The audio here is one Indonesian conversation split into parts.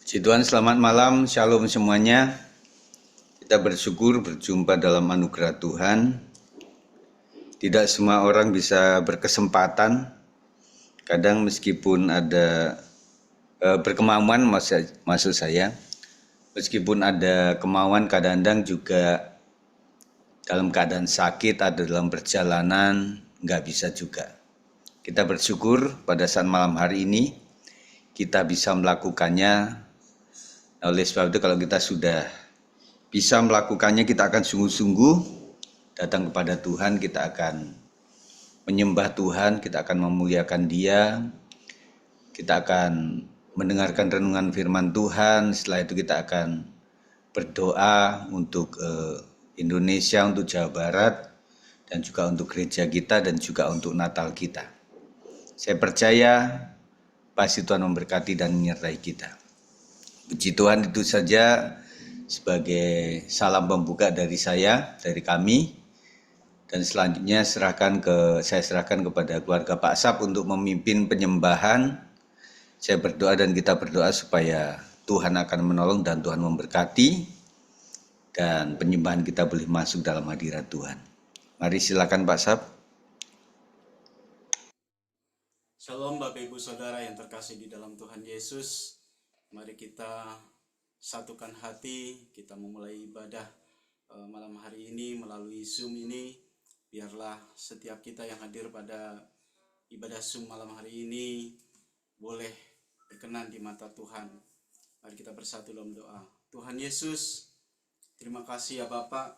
Puji Tuhan, selamat malam, shalom semuanya. Kita bersyukur berjumpa dalam anugerah Tuhan. Tidak semua orang bisa berkesempatan. Kadang meskipun ada berkemauan, maksud saya, meskipun ada kemauan, kadang-kadang juga dalam keadaan sakit atau dalam perjalanan, nggak bisa juga. Kita bersyukur pada saat malam hari ini, kita bisa melakukannya. Oleh sebab itu kalau kita sudah bisa melakukannya, kita akan sungguh-sungguh datang kepada Tuhan, kita akan menyembah Tuhan, kita akan memuliakan Dia, kita akan mendengarkan renungan firman Tuhan. Setelah itu kita akan berdoa untuk Indonesia, untuk Jawa Barat, dan juga untuk gereja kita, dan juga untuk Natal kita. Saya percaya pasti Tuhan memberkati dan menyertai kita. Puji Tuhan, itu saja sebagai salam pembuka dari saya, dari kami. Dan selanjutnya saya serahkan kepada keluarga Pak Sap untuk memimpin penyembahan. Saya berdoa dan kita berdoa supaya Tuhan akan menolong dan Tuhan memberkati. Dan penyembahan kita boleh masuk dalam hadirat Tuhan. Mari silakan Pak Sap. Shalom Bapak Ibu Saudara yang terkasih di dalam Tuhan Yesus. Mari kita satukan hati, kita memulai ibadah malam hari ini melalui Zoom ini. Biarlah setiap kita yang hadir pada ibadah Zoom malam hari ini boleh berkenan di mata Tuhan. Mari kita bersatu dalam doa. Tuhan Yesus, terima kasih ya Bapak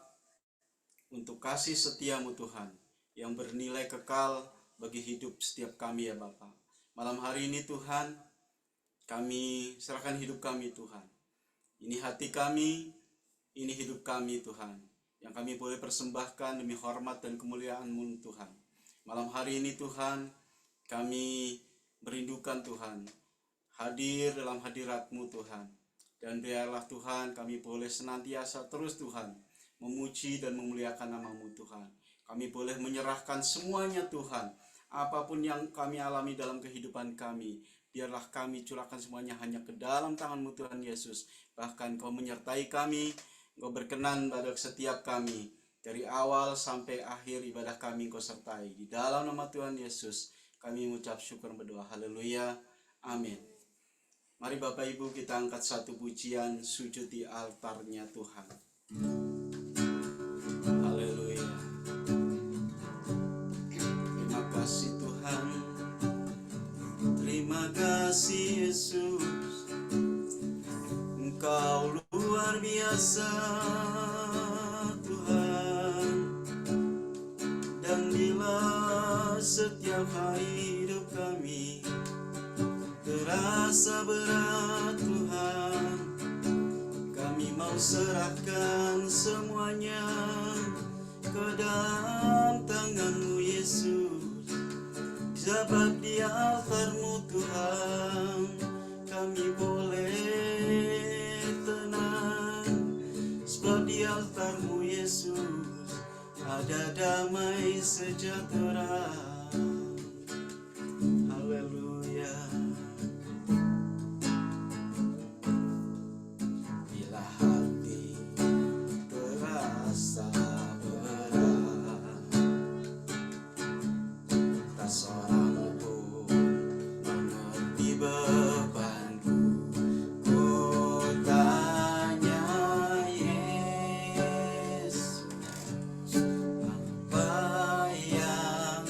untuk kasih setiamu Tuhan yang bernilai kekal bagi hidup setiap kami ya Bapa. Malam hari ini Tuhan, kami serahkan hidup kami Tuhan. Ini hati kami, ini hidup kami Tuhan, yang kami boleh persembahkan demi hormat dan kemuliaan-Mu Tuhan. Malam hari ini Tuhan, kami merindukan Tuhan, hadir dalam hadirat-Mu Tuhan. Dan biarlah Tuhan kami boleh senantiasa terus Tuhan, memuji dan memuliakan nama-Mu Tuhan. Kami boleh menyerahkan semuanya Tuhan. Apapun yang kami alami dalam kehidupan kami, biarlah kami curahkan semuanya hanya ke dalam tangan-Mu Tuhan Yesus. Bahkan Kau menyertai kami, Kau berkenan pada setiap kami. Dari awal sampai akhir ibadah kami Kau sertai. Di dalam nama Tuhan Yesus, kami mengucap syukur berdoa. Haleluya. Amin. Mari Bapak Ibu kita angkat satu pujian, sujud di altarnya Tuhan. Haleluya. Terima kasih Tuhan. Terima kasih Yesus. Engkau luar biasa Tuhan. Dan bila setiap hari hidup kami terasa berat Tuhan, kami mau serahkan semuanya ke dalam tangan-Mu Yesus. Sebab di altar-Mu Tuhan, kami boleh tenang. Sebab di altar-Mu Yesus ada damai sejahtera. Haleluya. Bila hati terasa berat, tak seorang pun mengerti bebanku. Ku tanya Yesus, apa yang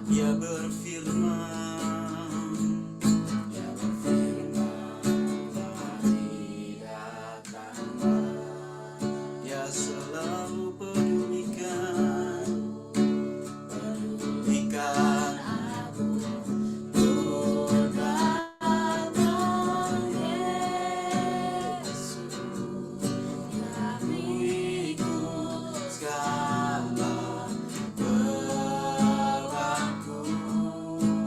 Dia berfirman, mari datanglah. Dia selalu pedulikan aku. Datang Yesus, kami ikut segala bebanku.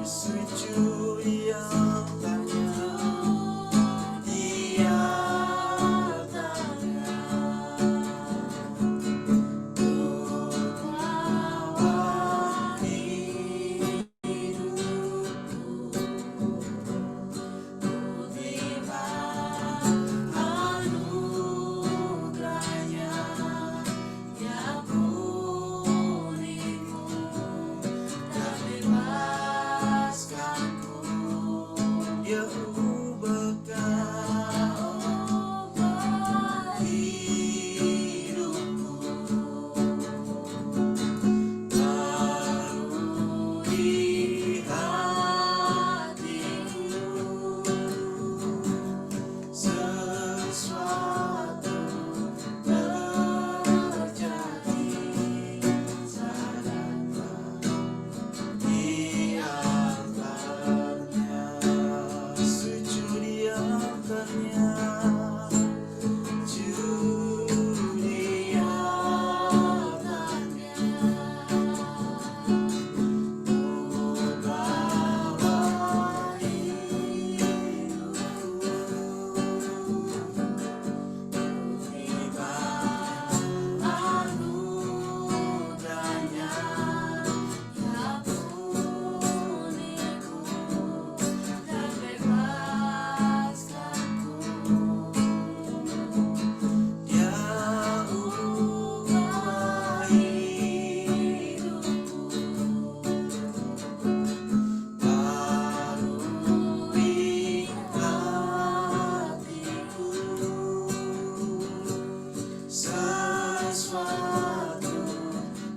Sujud Dia tanya, Dia tanya, bawa hidupku, terima anugerahnya yang berimu dan bebaskanku. Dia ubahkan hidupku, baru di hatiku sesuatu terjadi. Sadarlah di altarnya, sujud di altarnya, sujud di altarnya. Bawa hidupku, terima anugerahnya yang beriku dan bebaskanku. Dia ubah hidupku, barui hatiku, sesuatu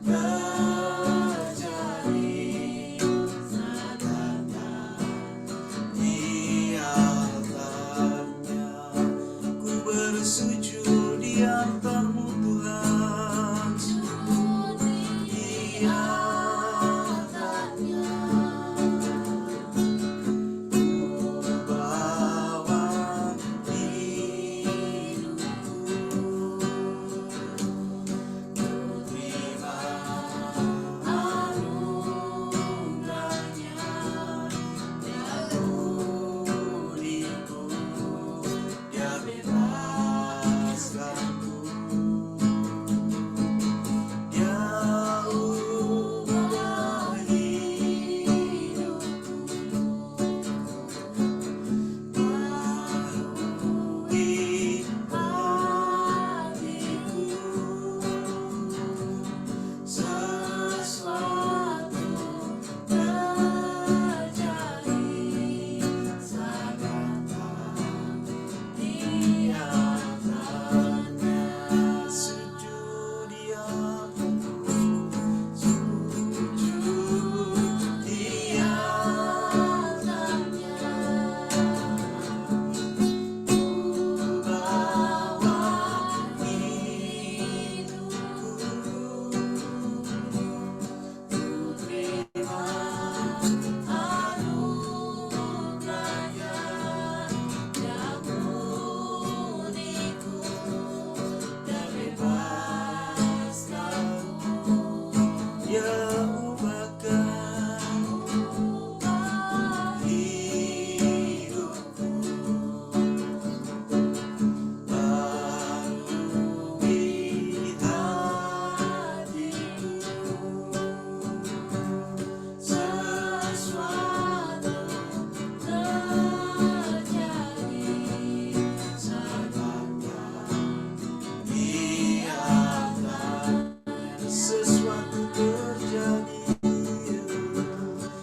terjadi. Sadarlah di altarnya, ku bersujud di altar-Mu Tuhan, di altarnya, ku bawa hidupku, terima anugerahnya yang beriku, Dia bebaskanku. Dia ubah hidupku, barui hatiku, sesuatu terjadi. Sadarlah di altarnya, sujud di altarku, sujud di altarnya, bawa hidupku, terima anugerahnya yang beriku dan bebaskanku. Dia ubahkan hidupku, barui hatiku, sesuatu terjadi. Sadarlah di altarnya, sesuatu terjadi,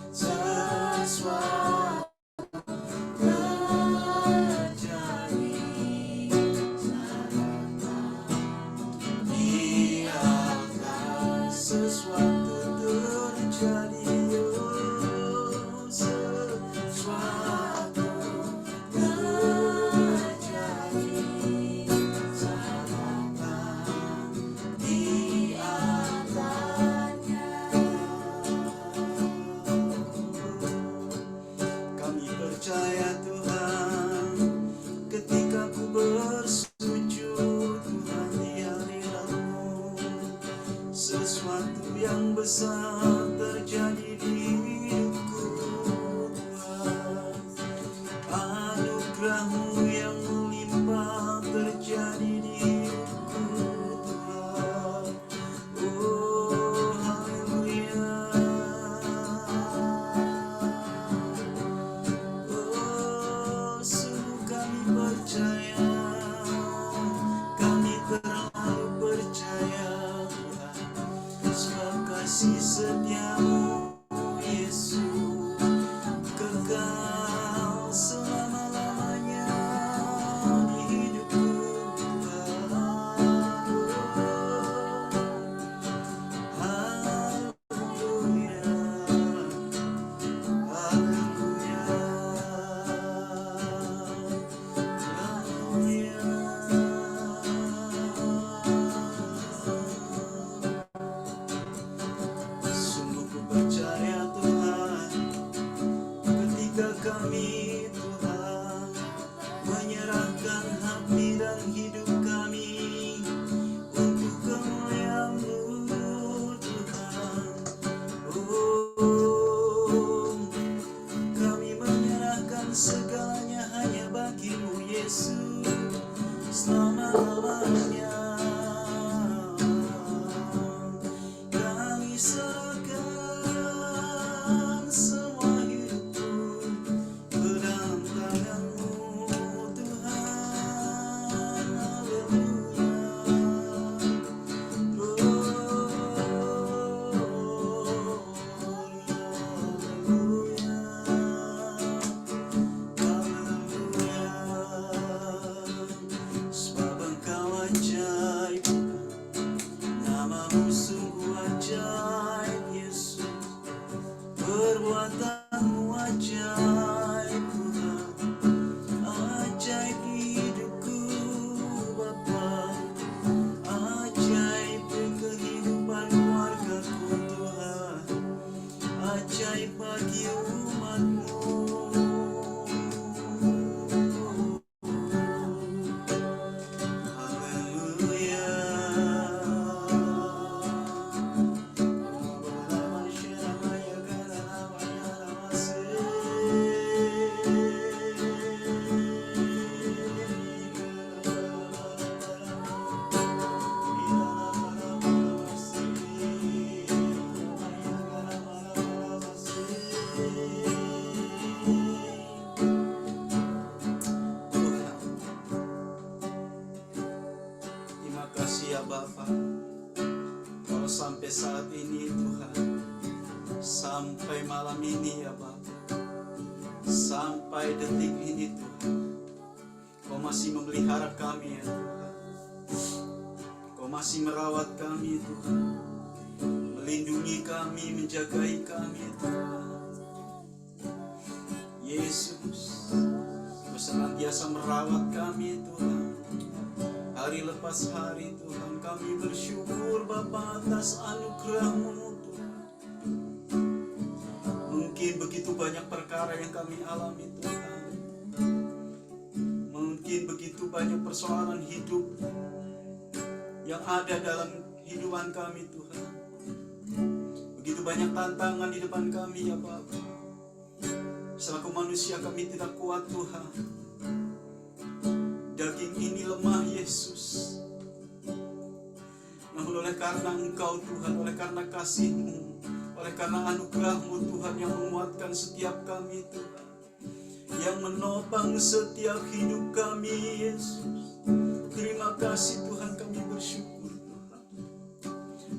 sesuatu terjadi. Sadarlah di altar, sesuatu terjadi. kami Tuhan, menyerahkan hati dan hidup kami untuk kemuliaan-Mu Tuhan. Oh, kami menyerahkan segalanya hanya bagi-Mu Yesus selama-lamanya. Kami serahkan semua hidupku ke dalam tangan-Mu Tuhan. Haleluya. Sebab Engkau ajaib, nama-Mu sungguh ajaib Yesus, perbuatan-Mu ajaib Tuhan, ajaib hidupku Bapa, ajaib kehidupan keluargaku Tuhan, ajaib bagi umat-Mu. Terima kasih ya Bapa, kalau sampai saat ini Tuhan, sampai malam ini ya Bapa, sampai detik ini Tuhan, Kau masih memelihara kami ya Tuhan, Kau masih merawat kami Tuhan, melindungi kami, menjagai kami Tuhan. Yesus, Kau senantiasa merawat kami Tuhan, hari lepas hari Tuhan. Kami bersyukur Bapa atas anugerah-Mu Tuhan. Mungkin begitu banyak perkara yang kami alami Tuhan, mungkin begitu banyak persoalan hidup yang ada dalam kehidupan kami Tuhan, begitu banyak tantangan di depan kami ya Bapa. Selaku manusia kami tidak kuat Tuhan, daging ini lemah Yesus. Namun oleh karena Engkau Tuhan, oleh karena kasih-Mu, oleh karena anugerah-Mu Tuhan yang menguatkan setiap kami Tuhan, yang menopang setiap hidup kami Yesus. Terima kasih Tuhan, kami bersyukur Tuhan.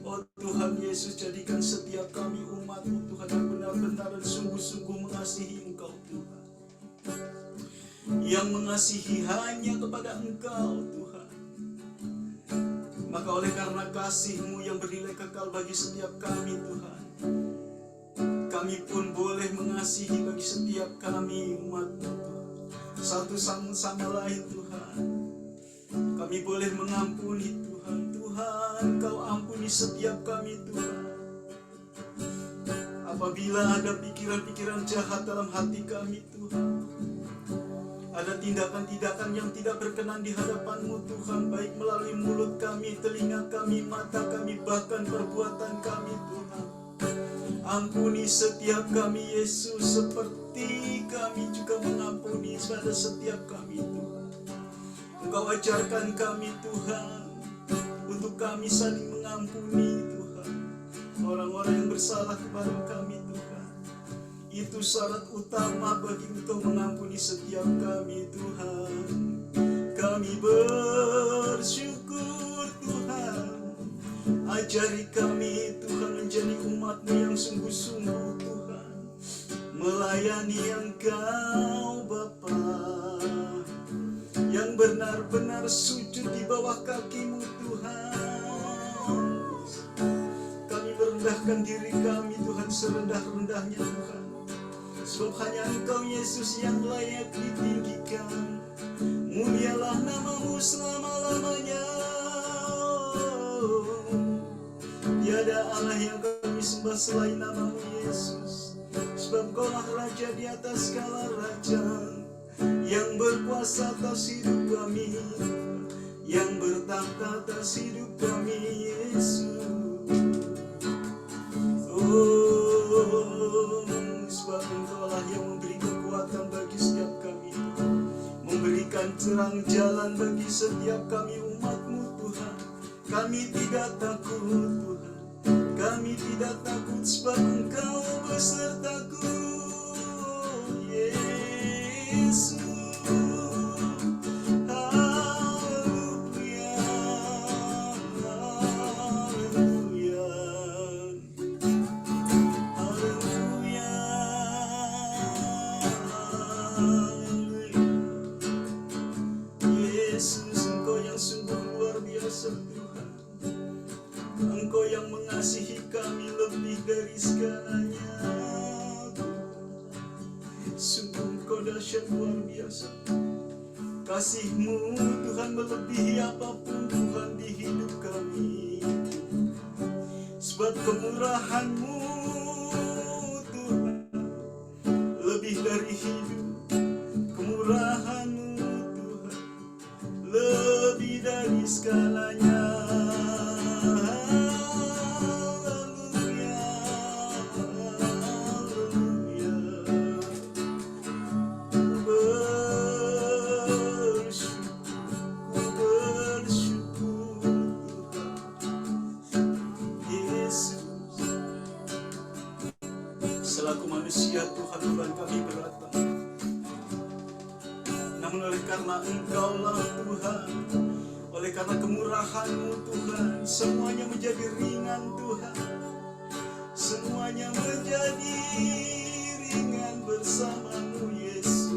Oh Tuhan Yesus, jadikan setiap kami umat-Mu Tuhan yang benar-benar dan sungguh-sungguh mengasihi Engkau Tuhan, yang mengasihi hanya kepada Engkau Tuhan. Maka oleh karena kasih-Mu yang bernilai kekal bagi setiap kami Tuhan, kami pun boleh mengasihi bagi setiap kami umat-Mu Tuhan, satu sama lain Tuhan. Kami boleh mengampuni Tuhan. Tuhan, Kau ampuni setiap kami Tuhan. Apabila ada pikiran-pikiran jahat dalam hati kami Tuhan, ada tindakan-tindakan yang tidak berkenan di hadapan-Mu Tuhan, baik melalui mulut kami, telinga kami, mata kami, bahkan perbuatan kami Tuhan. Ampuni setiap kami Yesus, seperti kami juga mengampuni pada setiap kami Tuhan. Engkau ajarkan kami Tuhan, untuk kami saling mengampuni Tuhan, orang-orang yang bersalah kepada kami Tuhan. Itu syarat utama bagi Engkau mengampuni setiap kami Tuhan. Kami bersyukur Tuhan, ajari kami Tuhan menjadi umat-Mu yang sungguh-sungguh Tuhan, melayani Engkau Bapa, yang benar-benar sujud di bawah kaki-Mu Tuhan. Kami merendahkan diri kami Tuhan serendah-rendahnya Tuhan, sebab hanya Engkau Yesus yang layak ditinggikan. Mulialah nama-Mu selama-lamanya. Tiada Allah yang kami sembah selain nama-Mu Yesus, sebab Engkaulah Raja di atas segala raja, yang berkuasa atas hidup kami, yang bertahta atas hidup kami, Yesus. Oh, sebab Engkaulah yang memberi kekuatan bagi setiap kami, memberikan terang jalan bagi setiap kami umat-Mu, Tuhan. Kami tidak takut, Tuhan. Kami tidak takut sebab Engkau besertaku, Yesus. Haleluya, haleluya, haleluya, haleluya. Yesus, Engkau yang sungguh luar biasa, Tuhan. Engkau yang mengasihi kami lebih dari segalanya. Sungguh Engkau dahsyat luar biasa. Kasih-Mu, Tuhan, melebihi apapun, Tuhan, di hidup kami. Sebab kemurahan-Mu, Tuhan, lebih dari hidup. Kemurahan-Mu, Tuhan, lebih dari segalanya. Selaku manusia, Tuhan, beban kami berat banget. Namun oleh karena Engkaulah Tuhan, oleh karena kemurahan-Mu, Tuhan, semuanya menjadi ringan, Tuhan. Semuanya menjadi ringan bersama-Mu, Yesus.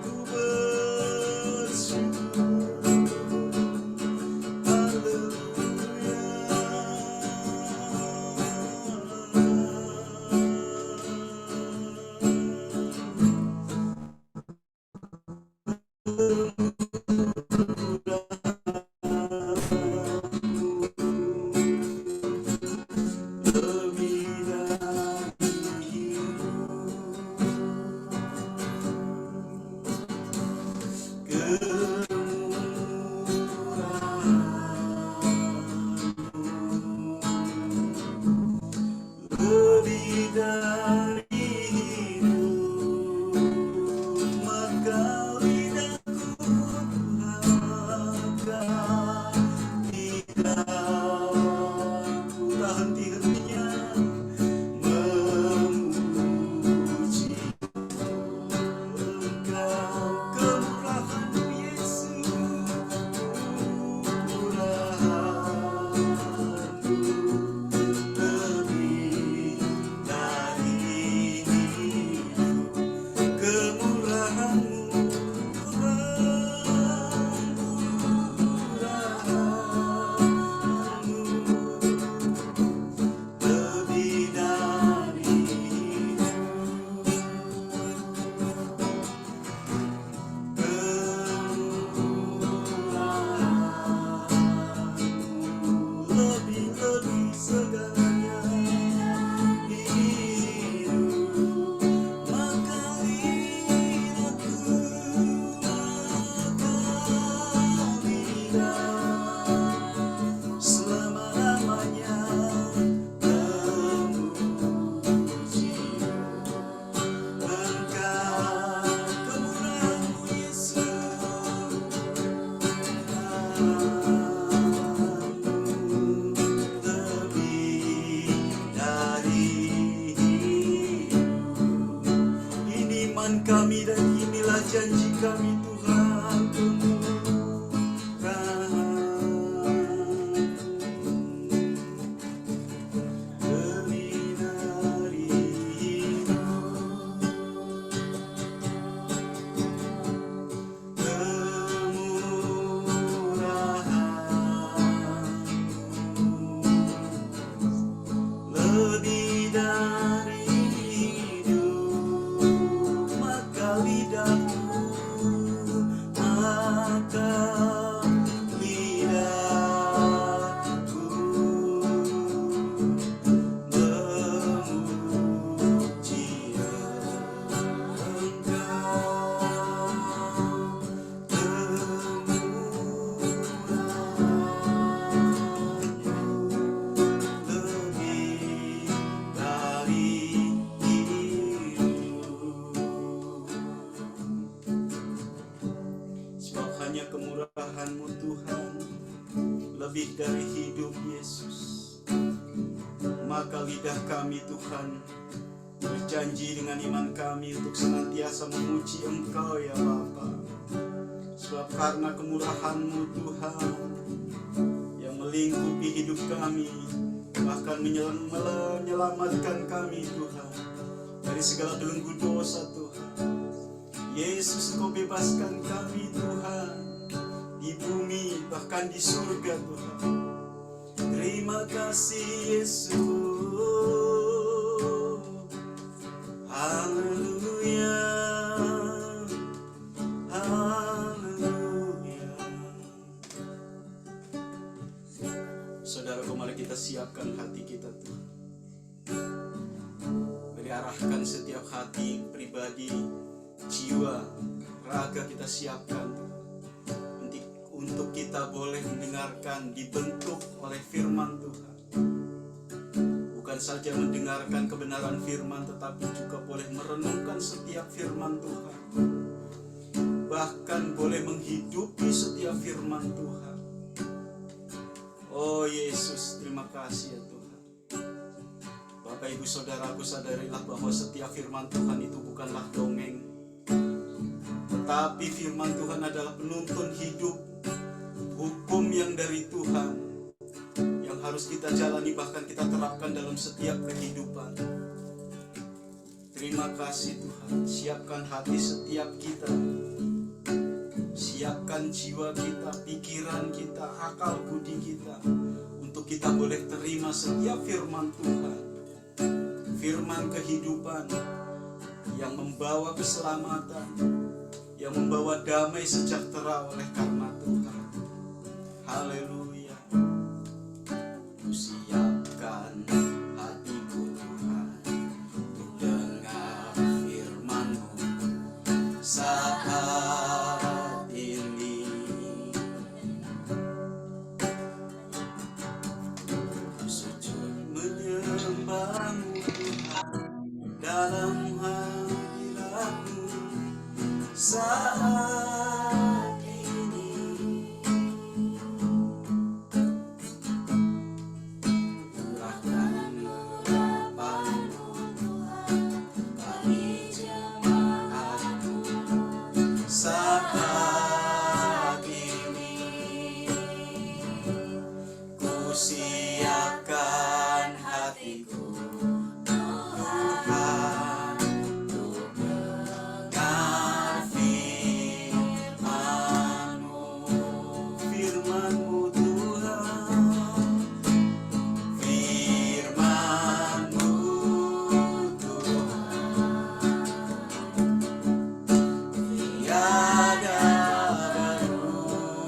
Ku bersyukur. Kami dan inilah janji kami, Tuhan, lebih dari kemurahan, lebih dari kunci dari hidup Yesus. Maka lidah kami Tuhan berjanji dengan iman kami untuk senantiasa memuji Engkau ya Bapa. Sebab karena kemurahan-Mu Tuhan yang melingkupi hidup kami, bahkan menyelamatkan kami Tuhan dari segala belenggu dosa Tuhan. Yesus, Engkau bebaskan kami Tuhan di bumi bahkan di surga Tuhan. Terima kasih Yesus. Haleluya, haleluya. Saudaraku, mari kita siapkan hati kita Tuhan. Mari arahkan setiap hati pribadi, jiwa, raga kita siapkan untuk kita boleh mendengarkan, dibentuk oleh firman Tuhan. Bukan saja mendengarkan kebenaran firman, tetapi juga boleh merenungkan setiap firman Tuhan. Bahkan boleh menghidupi setiap firman Tuhan. Oh Yesus, terima kasih ya Tuhan. Bapak Ibu Saudaraku, sadarilah bahwa setiap firman Tuhan itu bukanlah dongeng, tetapi firman Tuhan adalah penuntun hidup, hukum yang dari Tuhan, yang harus kita jalani, bahkan kita terapkan dalam setiap kehidupan. Terima kasih Tuhan. Siapkan hati setiap kita, siapkan jiwa kita, pikiran kita, akal budi kita, untuk kita boleh terima setiap firman Tuhan, firman kehidupan yang membawa keselamatan, yang membawa damai sejahtera oleh karena Tuhan. Haleluya. Ku siapkan hatiku Tuhan untuk dengar firman-Mu saat ini. Ku sujud menyembah-Mu Tuhan dalam hadirat-Mu saat ini. Curahkan urapan-Mu Tuhan bagi jemaat-Mu saat ini. Ku siapkan hatiku Tuhan untuk dengar firman-Mu, firman-Mu Tuhan, firman-Mu Tuhan, tiada berubah.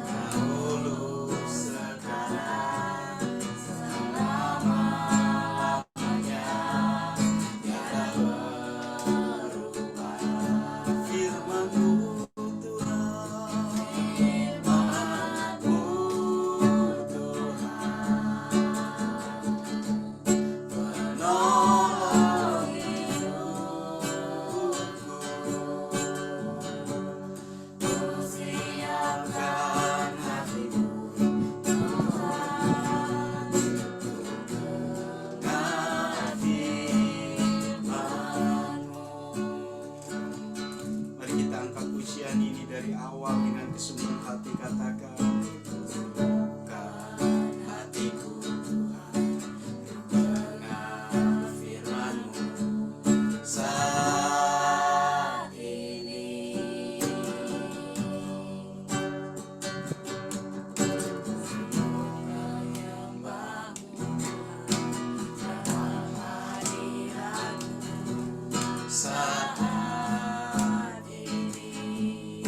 Dahulu, sekarang, selama-lamanya, tiada berubah. Firman-Mu Tuhan, firman-Mu Tuhan, penolong hidupku. Ku siapkan hatiku Tuhan untuk dengar firman-Mu. Mari kita angkat pujian ini dari awal dengan kesungguhan hati, katakan, siapkan hatiku Tuhan untuk dengar firman-Mu saat ini. Menyembah-Mu dalam hadirat-Mu saat ini.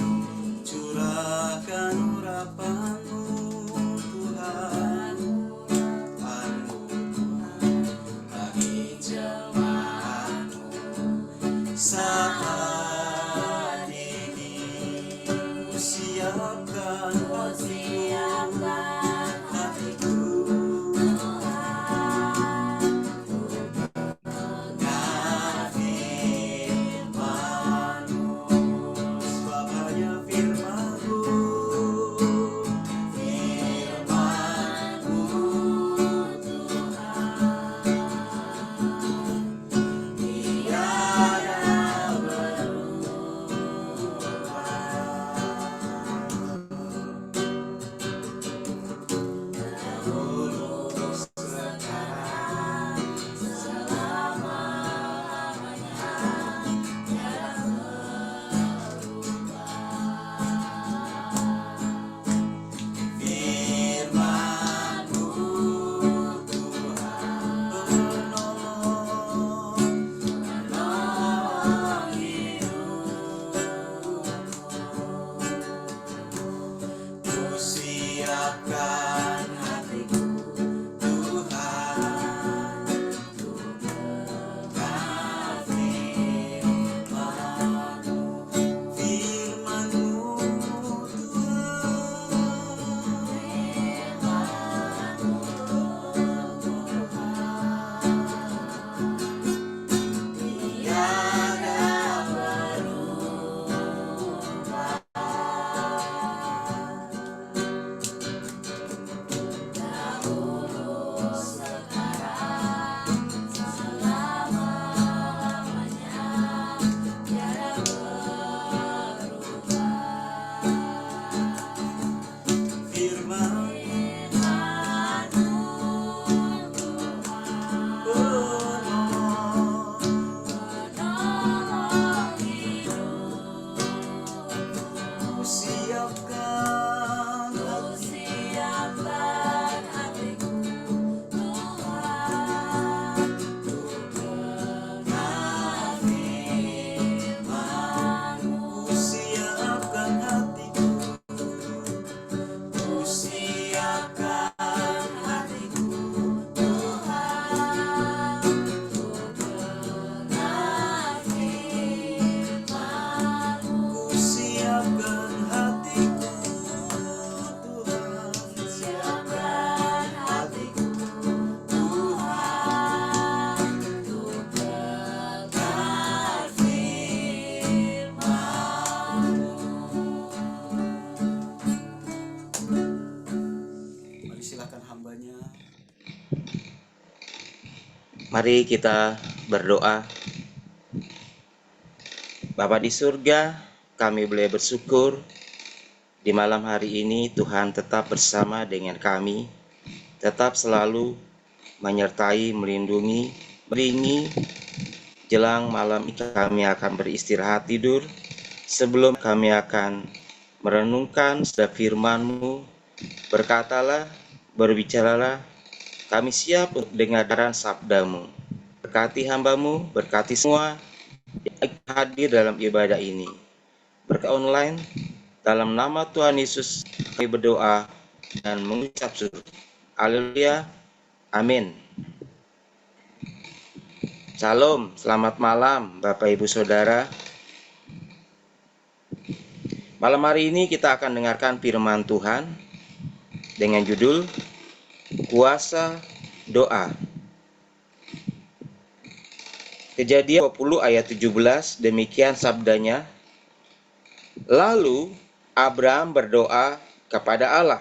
Curahkan urapan-Mu Tuhan, urapan-Mu Tuhan bagi jemaat-Mu saat ini. Ku siapkan hatiku Tuhan untuk dengar firman-Mu. siapkan hatiku Tuhan untuk mendengar firman-Mu Mari kita berdoa. Bapa di surga, kami boleh bersyukur di malam hari ini Tuhan tetap bersama dengan kami, tetap selalu menyertai, melindungi, beringi. Jelang malam kami akan beristirahat tidur, sebelum kami akan merenungkan setiap firman-Mu. Berkatalah, berbicaralah, kami siap untuk dengaran sabda-Mu. Berkati hamba-Mu, berkati semua yang hadir dalam ibadah ini. Berkat online, dalam nama Tuhan Yesus kami berdoa dan mengucap syukur. Haleluya, amin. Shalom, selamat malam Bapak Ibu Saudara. Malam hari ini kita akan dengarkan firman Tuhan dengan judul Kuasa Doa. Kejadian 20 ayat 17, demikian sabdanya. Lalu Abraham berdoa kepada Allah,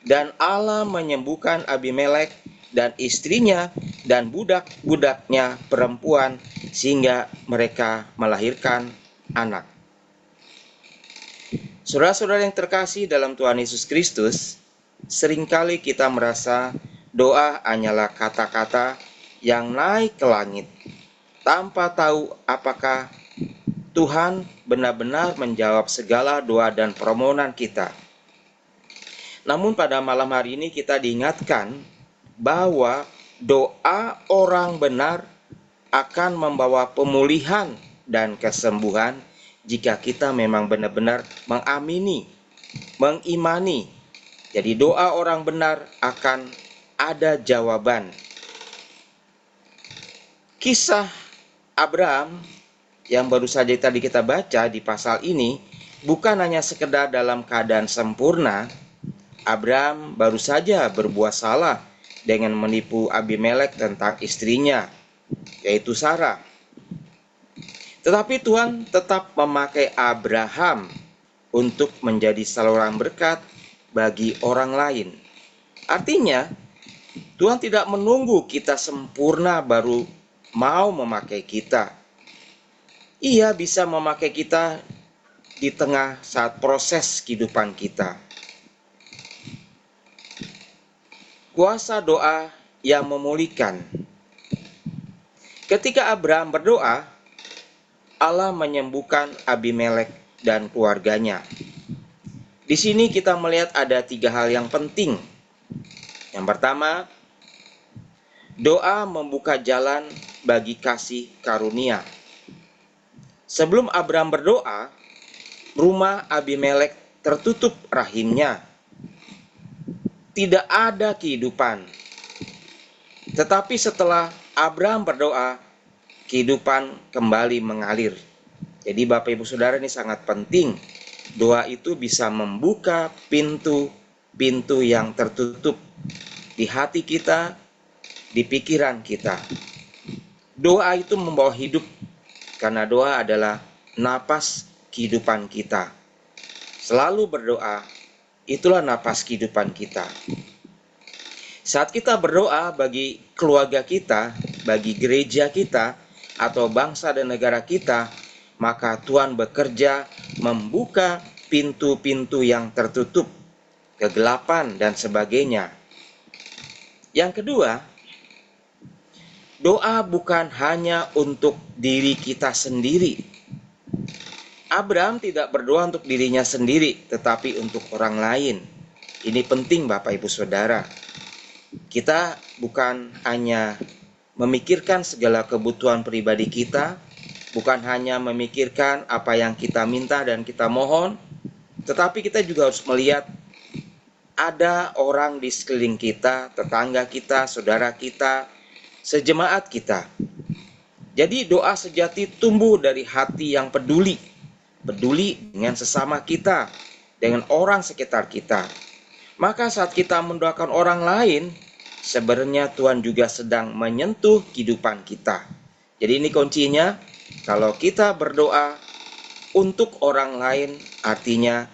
dan Allah menyembuhkan Abimelek dan istrinya dan budak-budaknya perempuan sehingga mereka melahirkan anak. Saudara-saudara yang terkasih dalam Tuhan Yesus Kristus, seringkali kita merasa doa hanyalah kata-kata yang naik ke langit, tanpa tahu apakah Tuhan benar-benar menjawab segala doa dan permohonan kita. Namun pada malam hari ini kita diingatkan bahwa doa orang benar akan membawa pemulihan dan kesembuhan jika kita memang benar-benar mengamini, mengimani. Jadi doa orang benar akan ada jawaban. Kisah Abraham yang baru saja tadi kita baca di pasal ini bukan hanya sekedar dalam keadaan sempurna. Abraham baru saja berbuat salah dengan menipu Abimelek tentang istrinya, yaitu Sarah. Tetapi Tuhan tetap memakai Abraham untuk menjadi saluran berkat bagi orang lain. Artinya, Tuhan tidak menunggu kita sempurna baru mau memakai kita. Ia bisa memakai kita di tengah saat proses kehidupan kita. Kuasa doa yang memulihkan. Ketika Abraham berdoa, Allah menyembuhkan Abimelek dan keluarganya. Di sini kita melihat ada 3 hal yang penting. Yang pertama, doa membuka jalan bagi kasih karunia. Sebelum Abraham berdoa, rumah Abimelek tertutup rahimnya. tidak ada kehidupan. Tetapi setelah Abraham berdoa, kehidupan kembali mengalir. Jadi Bapak Ibu Saudara, ini sangat penting. Doa itu bisa membuka pintu-pintu yang tertutup di hati kita, di pikiran kita. Doa itu membawa hidup, karena doa adalah napas kehidupan kita. Selalu berdoa, itulah napas kehidupan kita. Saat kita berdoa bagi keluarga kita, bagi gereja kita, atau bangsa dan negara kita, maka Tuhan bekerja membuka pintu-pintu yang tertutup, kegelapan dan sebagainya. Yang kedua, doa bukan hanya untuk diri kita sendiri. Abraham tidak berdoa untuk dirinya sendiri, tetapi untuk orang lain. Ini penting Bapak Ibu Saudara. Kita bukan hanya memikirkan segala kebutuhan pribadi kita, bukan hanya memikirkan apa yang kita minta dan kita mohon, tetapi kita juga harus melihat ada orang di sekeliling kita, tetangga kita, saudara kita, sejemaat kita. Jadi doa sejati tumbuh dari hati yang peduli dengan sesama kita, dengan orang sekitar kita. Maka saat kita mendoakan orang lain, sebenarnya Tuhan juga sedang menyentuh kehidupan kita. Jadi ini kuncinya, kalau kita berdoa untuk orang lain, artinya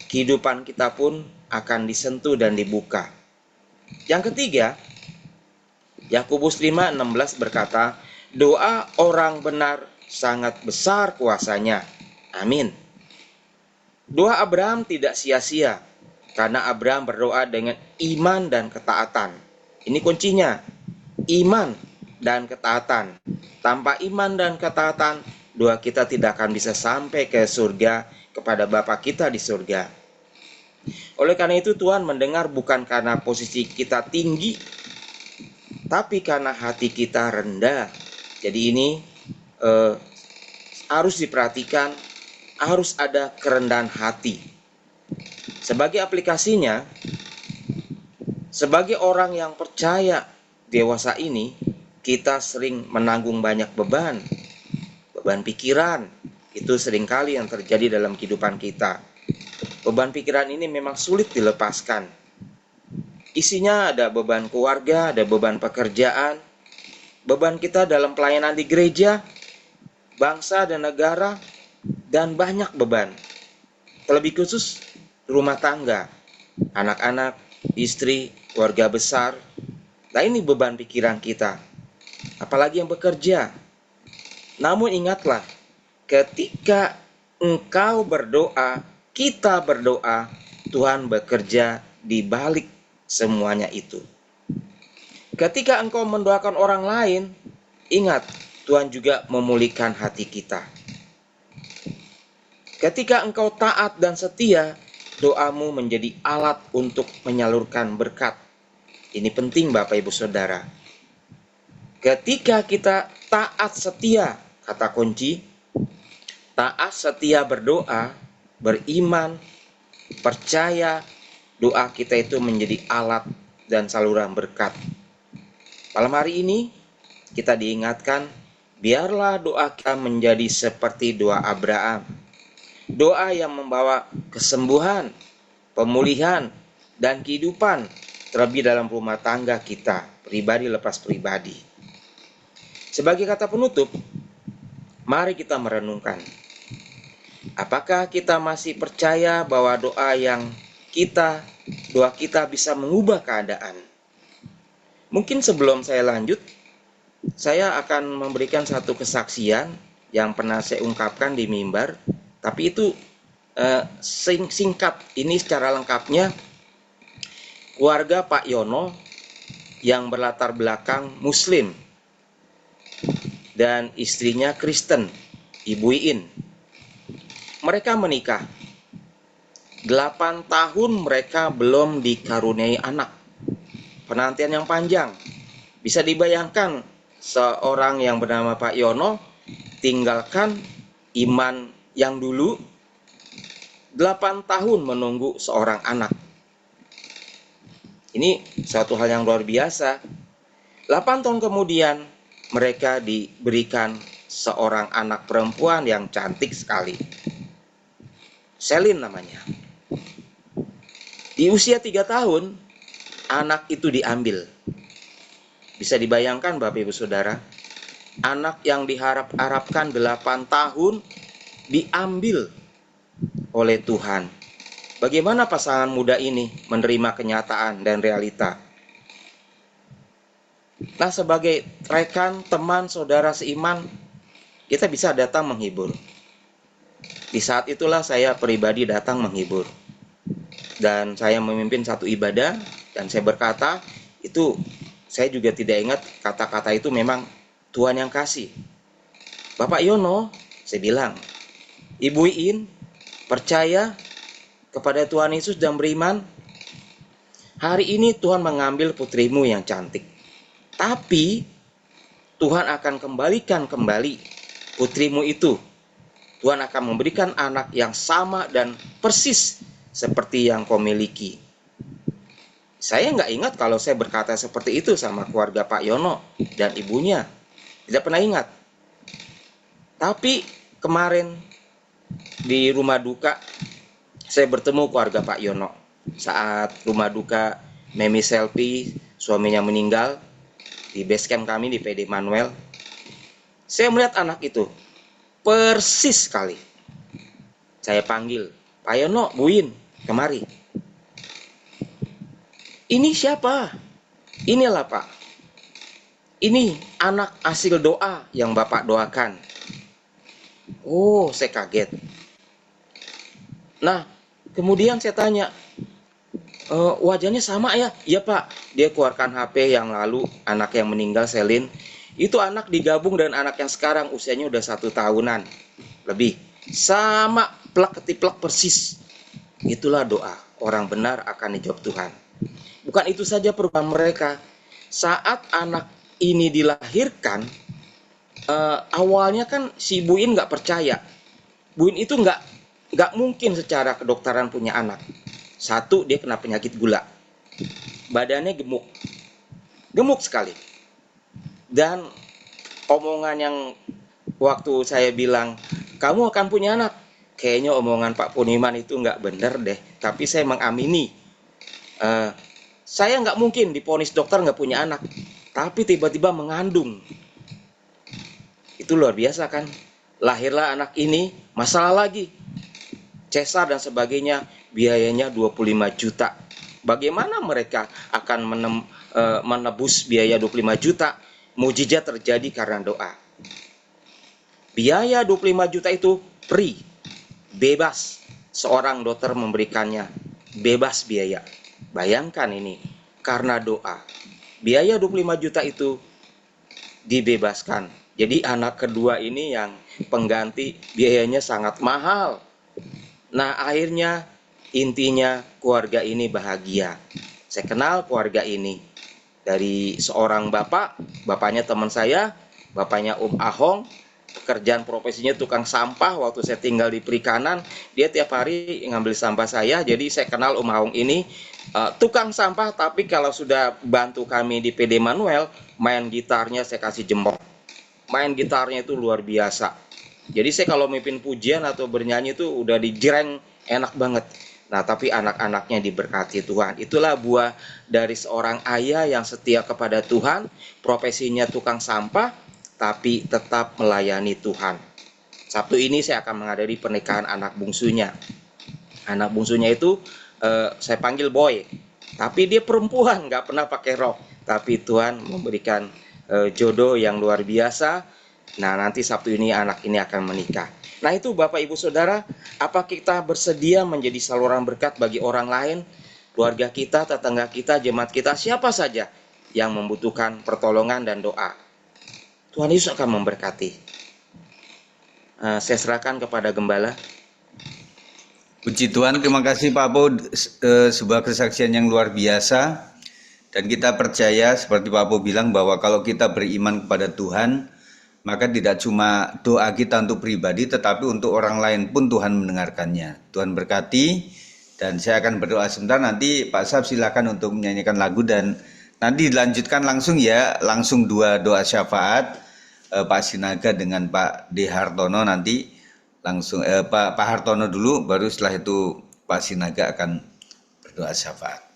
kehidupan kita pun akan disentuh dan dibuka. Yang ketiga, Yakobus 5:16 berkata, doa orang benar sangat besar kuasanya. Amin. Doa Abraham tidak sia-sia, karena Abraham berdoa dengan iman dan ketaatan. Ini kuncinya, iman dan ketaatan. Tanpa iman dan ketaatan, doa kita tidak akan bisa sampai ke surga, kepada Bapa kita di surga. Oleh karena itu Tuhan mendengar bukan karena posisi kita tinggi, tapi karena hati kita rendah. Jadi ini harus diperhatikan, harus ada kerendahan hati. Sebagai aplikasinya, sebagai orang yang percaya dewasa ini, kita sering menanggung banyak beban pikiran. Itu seringkali yang terjadi dalam kehidupan kita. Beban pikiran ini memang sulit dilepaskan. Isinya ada beban keluarga, ada beban pekerjaan, beban kita dalam pelayanan di gereja, bangsa dan negara, dan banyak beban. Terlebih khusus rumah tangga, anak-anak, istri, keluarga besar. Nah ini beban pikiran kita, apalagi yang bekerja. Namun ingatlah, ketika engkau berdoa, kita berdoa, Tuhan bekerja di balik semuanya itu. Ketika engkau mendoakan orang lain, ingat, Tuhan juga memulihkan hati kita. Ketika engkau taat dan setia, doamu menjadi alat untuk menyalurkan berkat. Ini penting Bapak Ibu Saudara. Ketika kita taat setia, kata kunci, taat setia berdoa, beriman, percaya, doa kita itu menjadi alat dan saluran berkat. Malam hari ini kita diingatkan, biarlah doa kita menjadi seperti doa Abraham. Doa yang membawa kesembuhan, pemulihan, dan kehidupan, terlebih dalam rumah tangga kita, pribadi lepas pribadi. Sebagai kata penutup, mari kita merenungkan. Apakah kita masih percaya bahwa doa kita bisa mengubah keadaan? Mungkin sebelum saya lanjut, saya akan memberikan satu kesaksian yang pernah saya ungkapkan di mimbar. Tapi itu singkat, ini secara lengkapnya keluarga Pak Yono yang berlatar belakang Muslim dan istrinya Kristen, Ibu Iin. Mereka menikah 8 tahun, mereka belum dikaruniai anak. Penantian yang panjang. Bisa dibayangkan seorang yang bernama Pak Yono tinggalkan iman yang dulu 8 tahun menunggu seorang anak. Ini suatu hal yang luar biasa. 8 tahun kemudian mereka diberikan seorang anak perempuan yang cantik sekali. Selin namanya. Di usia 3 tahun, anak itu diambil. Bisa dibayangkan Bapak Ibu Saudara, anak yang diharap-harapkan 8 tahun diambil oleh Tuhan. Bagaimana pasangan muda ini menerima kenyataan dan realita? Nah, sebagai rekan, teman, saudara seiman, kita bisa datang menghibur. Di saat itulah saya pribadi datang menghibur. Dan saya memimpin satu ibadah, dan saya berkata, itu saya juga tidak ingat kata-kata itu memang Tuhan yang kasih. Bapak Yono, saya bilang, Ibu Iin, percaya kepada Tuhan Yesus dan beriman. Hari ini Tuhan mengambil putrimu yang cantik. Tapi Tuhan akan kembalikan kembali putrimu itu. Tuhan akan memberikan anak yang sama dan persis seperti yang kau miliki. Saya nggak ingat kalau saya berkata seperti itu sama keluarga Pak Yono dan ibunya. Tidak pernah ingat. Tapi kemarin di rumah duka, saya bertemu keluarga Pak Yono. Saat rumah duka Memi Selfie, suaminya meninggal, di base camp kami di PD Manuel, saya melihat anak itu persis sekali. Saya panggil, Pak Yono, Buin, kemari. Ini siapa? Inilah Pak. Ini anak hasil doa yang Bapak doakan. Oh, saya kaget. Nah, kemudian saya tanya, wajahnya sama ya? Iya Pak. Dia keluarkan HP yang lalu, anak yang meninggal, Selin. Itu anak digabung dan anak yang sekarang usianya udah 1 tahunan lebih. Sama, plek ketiplek persis. Itulah doa. Orang benar akan dijawab Tuhan. Bukan itu saja perubahan mereka. Saat anak ini dilahirkan, awalnya kan si Buin nggak percaya. Buin itu nggak mungkin secara kedokteran punya anak. Satu, dia kena penyakit gula. Badannya gemuk sekali. Dan omongan yang waktu saya bilang, kamu akan punya anak, kayaknya omongan Pak Puniman itu nggak benar deh. Tapi saya mengamini. Saya nggak mungkin divonis dokter nggak punya anak, tapi tiba-tiba mengandung. Itu luar biasa kan? Lahirlah anak ini, masalah lagi. Cesar dan sebagainya, biayanya 25 juta. Bagaimana mereka akan menebus biaya 25 juta? Mujizat terjadi karena doa. Biaya 25 juta itu free, bebas. Seorang dokter memberikannya, bebas biaya. Bayangkan ini, karena doa. Biaya 25 juta itu dibebaskan. Jadi anak kedua ini yang pengganti biayanya sangat mahal. Nah, akhirnya intinya keluarga ini bahagia. Saya kenal keluarga ini dari seorang bapak, bapaknya teman saya, bapaknya Om Ahong. Pekerjaan profesinya tukang sampah. Waktu saya tinggal di Perikanan, dia tiap hari ngambil sampah saya. Jadi saya kenal Om Ahong ini tukang sampah, tapi kalau sudah bantu kami di PD Manuel, main gitarnya saya kasih jempol. Main gitarnya itu luar biasa. Jadi saya kalau mimpin pujian atau bernyanyi itu udah dijreng enak banget. Nah, tapi anak-anaknya diberkati Tuhan. Itulah buah dari seorang ayah yang setia kepada Tuhan, profesinya tukang sampah, tapi tetap melayani Tuhan. Sabtu ini saya akan menghadiri pernikahan anak bungsunya. Anak bungsunya itu saya panggil Boy, tapi dia perempuan, nggak pernah pakai rok. Tapi Tuhan memberikan jodoh yang luar biasa. Nah, nanti Sabtu ini anak ini akan menikah. Nah, itu Bapak Ibu Saudara, apa kita bersedia menjadi saluran berkat bagi orang lain, keluarga kita, tetangga kita, jemaat kita, siapa saja yang membutuhkan pertolongan dan doa. Tuhan Yesus akan memberkati. Saya serahkan kepada Gembala. Puji Tuhan, terima kasih Pak Po, sebuah kesaksian yang luar biasa. Dan kita percaya seperti Pak Po bilang bahwa kalau kita beriman kepada Tuhan, maka tidak cuma doa kita untuk pribadi, tetapi untuk orang lain pun Tuhan mendengarkannya. Tuhan berkati, Dan saya akan berdoa sebentar, nanti Pak Sab silakan untuk menyanyikan lagu dan nanti dilanjutkan langsung ya, langsung dua doa syafaat, Pak Sinaga dengan Pak D. Hartono nanti langsung Pak Hartono dulu, baru setelah itu Pak Sinaga akan berdoa syafaat.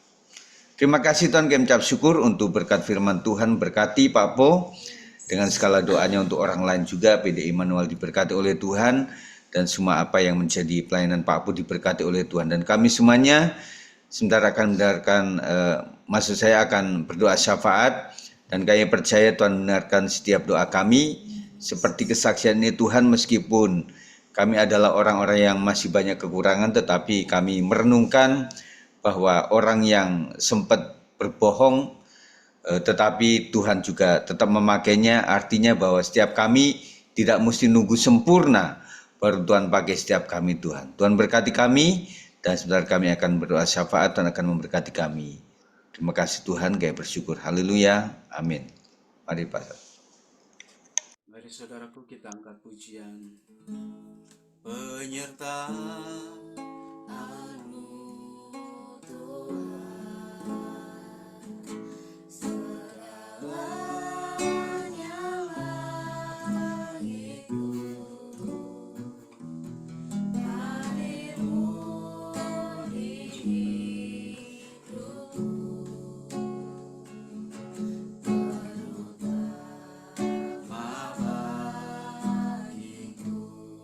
Terima kasih Tuhan, kami ucap syukur untuk berkat firman Tuhan, berkati Pak Po dengan segala doanya untuk orang lain juga, PDI Manual diberkati oleh Tuhan, dan semua apa yang menjadi pelayanan Pak Po diberkati oleh Tuhan. Dan kami semuanya sebentar akan mendengarkan, maksud saya akan berdoa syafaat, dan kami percaya Tuhan mendengarkan setiap doa kami, seperti kesaksian ini Tuhan, meskipun kami adalah orang-orang yang masih banyak kekurangan, tetapi kami merenungkan bahwa orang yang sempat berbohong, tetapi Tuhan juga tetap memakainya, artinya bahwa setiap kami tidak mesti nunggu sempurna, baru Tuhan pakai setiap kami Tuhan. Tuhan berkati kami, dan sebentar kami akan berdoa syafaat, Tuhan akan memberkati kami. Terima kasih Tuhan, kami bersyukur. Haleluya, amin. Mari Pak. Mari saudaraku kita angkat pujian. Penyerta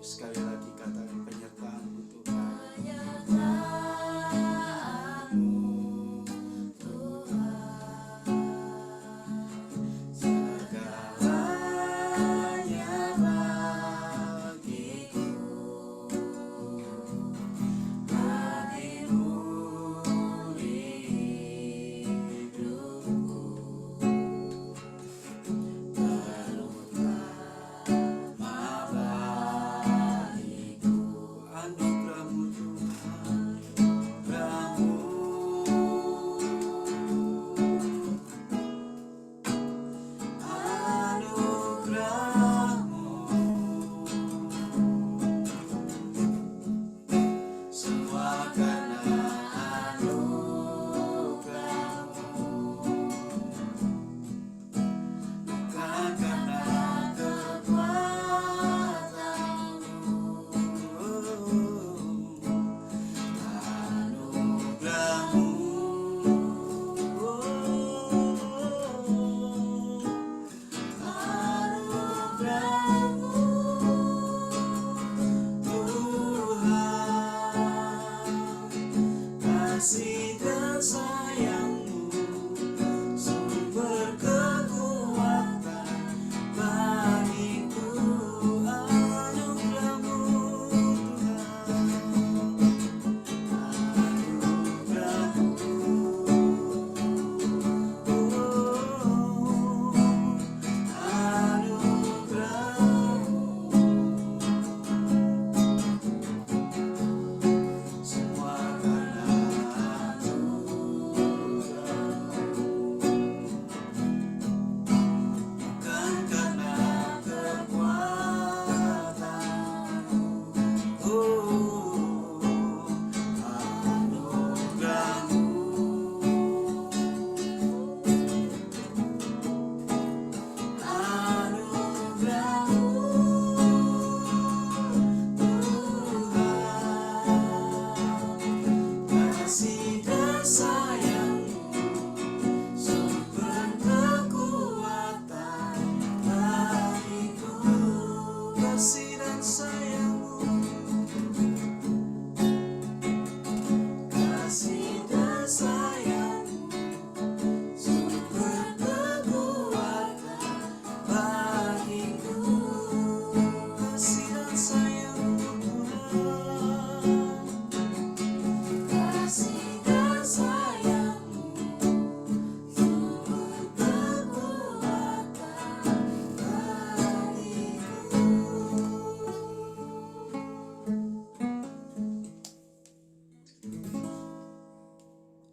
sekali lagi katakan penyertaanmu Tuhan.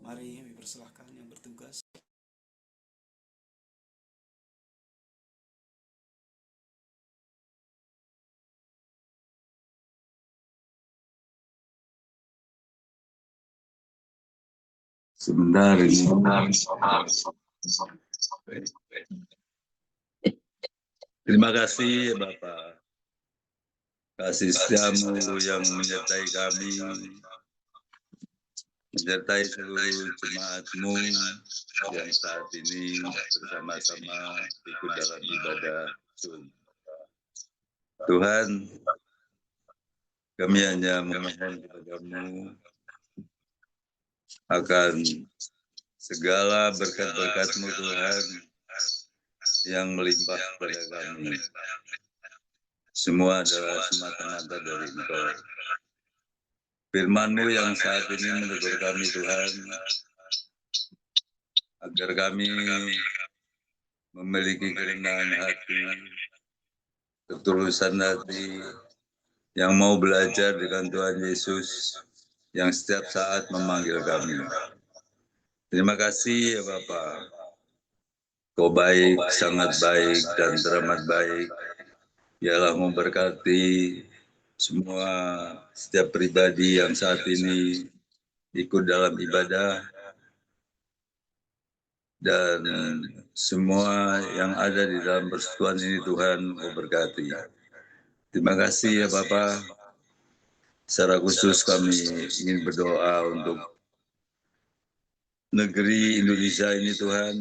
Mari kami persilahkan yang bertugas. Sebentar ini. Terima kasih Bapak. Kasih setiamu yang menyertai kami, menyertai seluruh jemaatmu yang saat ini bersama-sama ikut dalam ibadah Zoom. Tuhan, kami hanya memohon kepadamu akan segala berkat-berkat-Mu Tuhan yang melimpah kepada kami. Semua adalah semata-mata dari Engkau. Firman-Mu yang saat ini menegur kami Tuhan, agar kami memiliki kerendahan hati, ketulusan hati, yang mau belajar dengan Tuhan Yesus, yang setiap saat memanggil kami. Terima kasih ya Bapak. Kau baik, sangat baik, dan teramat baik. Biarlah memberkati semua setiap pribadi yang saat ini ikut dalam ibadah, dan semua yang ada di dalam persekutuan ini Tuhan kau berkati. Terima kasih ya Bapak. Secara khusus kami ingin berdoa untuk negeri Indonesia ini Tuhan.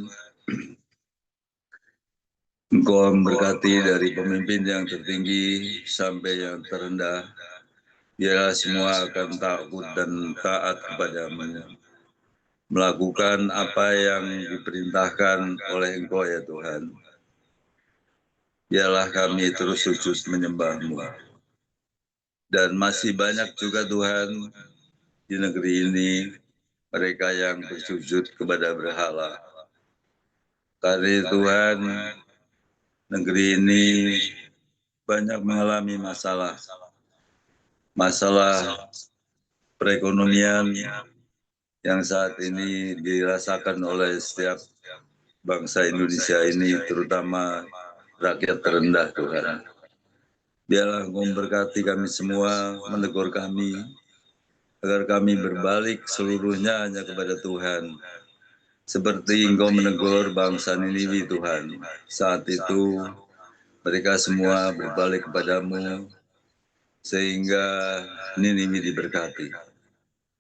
Engkau memberkati dari pemimpin yang tertinggi sampai yang terendah. Biarlah semua akan takut dan taat kepadamu, melakukan apa yang diperintahkan oleh Engkau ya Tuhan. Biarlah kami terus sujud menyembah-Mu. Dan masih banyak juga Tuhan di negeri ini mereka yang bersujud kepada berhala. Karena Tuhan, negeri ini banyak mengalami masalah perekonomian yang saat ini dirasakan oleh setiap bangsa Indonesia ini, terutama rakyat terendah Tuhan. Biarlah Engkau memberkati kami semua, menegur kami, agar kami berbalik seluruhnya hanya kepada Tuhan. Seperti Engkau menegur bangsa Niniwi Tuhan. Saat itu mereka semua berbalik kepadamu, sehingga Niniwi diberkati.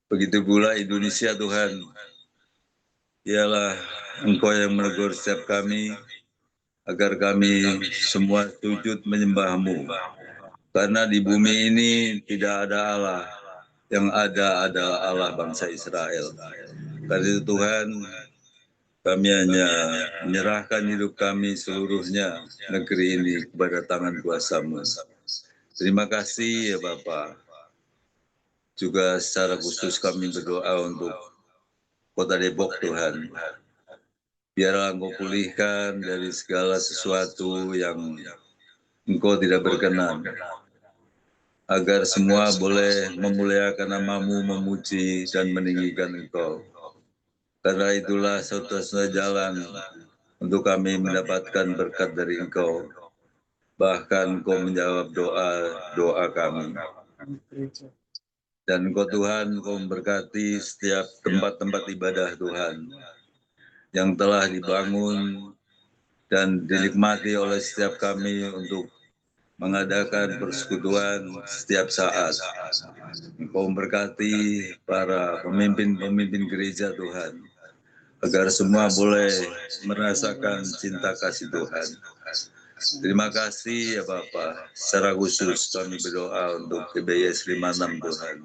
Begitu pula Indonesia Tuhan. Biarlah Engkau yang menegur setiap kami, agar kami semua sujud menyembah-Mu. Karena di bumi ini tidak ada Allah, yang ada adalah Allah bangsa Israel. Karena itu Tuhan, kami hanya menyerahkan hidup kami seluruhnya, negeri ini kepada tangan kuasa-Mu. Terima kasih ya Bapak. Juga secara khusus kami berdoa untuk Kota Depok Tuhan. Biarlah Engkau pulihkan dari segala sesuatu yang Engkau tidak berkenan, agar semua boleh memuliakan nama-Mu, memuji dan meninggikan Engkau. Karena itulah satu-satunya jalan untuk kami mendapatkan berkat dari Engkau. Bahkan Engkau menjawab doa kami. Dan Engkau Tuhan, Engkau memberkati setiap tempat-tempat ibadah Tuhan yang telah dibangun dan dinikmati oleh setiap kami untuk mengadakan persekutuan setiap saat. Engkau memberkati para pemimpin-pemimpin gereja Tuhan, agar semua boleh merasakan cinta kasih Tuhan. Terima kasih ya Bapak. Secara khusus kami berdoa untuk PBS 56 Tuhan.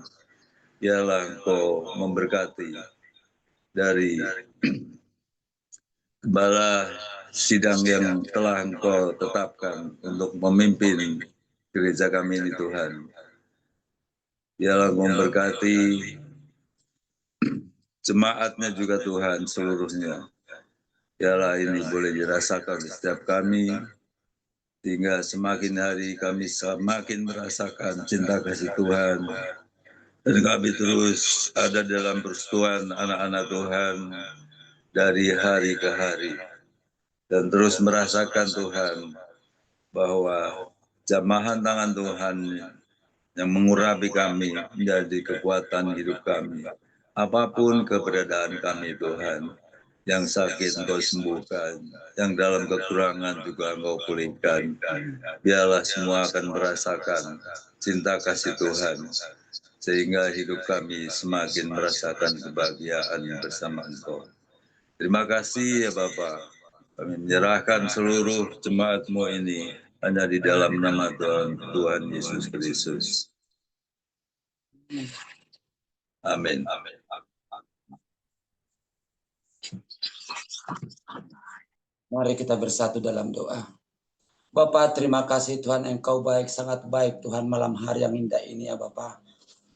Biarlah Engkau memberkati dari kepala sidang yang telah Engkau tetapkan untuk memimpin gereja kami ini Tuhan. Biarlah Engkau memberkati jemaatnya juga Tuhan seluruhnya. Biarlah ini boleh dirasakan setiap kami, sehingga semakin hari kami semakin merasakan cinta kasih Tuhan. Dan kami terus ada dalam persekutuan anak-anak Tuhan dari hari ke hari. Dan terus merasakan Tuhan bahwa jamahan tangan Tuhan yang mengurapi kami menjadi kekuatan hidup kami. Apapun keberadaan kami Tuhan, yang sakit Engkau sembuhkan, yang dalam kekurangan juga Engkau pulihkan. Biarlah semua akan merasakan cinta kasih Tuhan, sehingga hidup kami semakin merasakan kebahagiaan bersama Engkau. Terima kasih ya Bapa. Kami menyerahkan seluruh jemaat-Mu ini hanya di dalam nama Tuhan Yesus Kristus. Amin. Mari kita bersatu dalam doa. Bapa, terima kasih Tuhan, Engkau baik, sangat baik Tuhan, malam hari yang indah ini ya Bapa.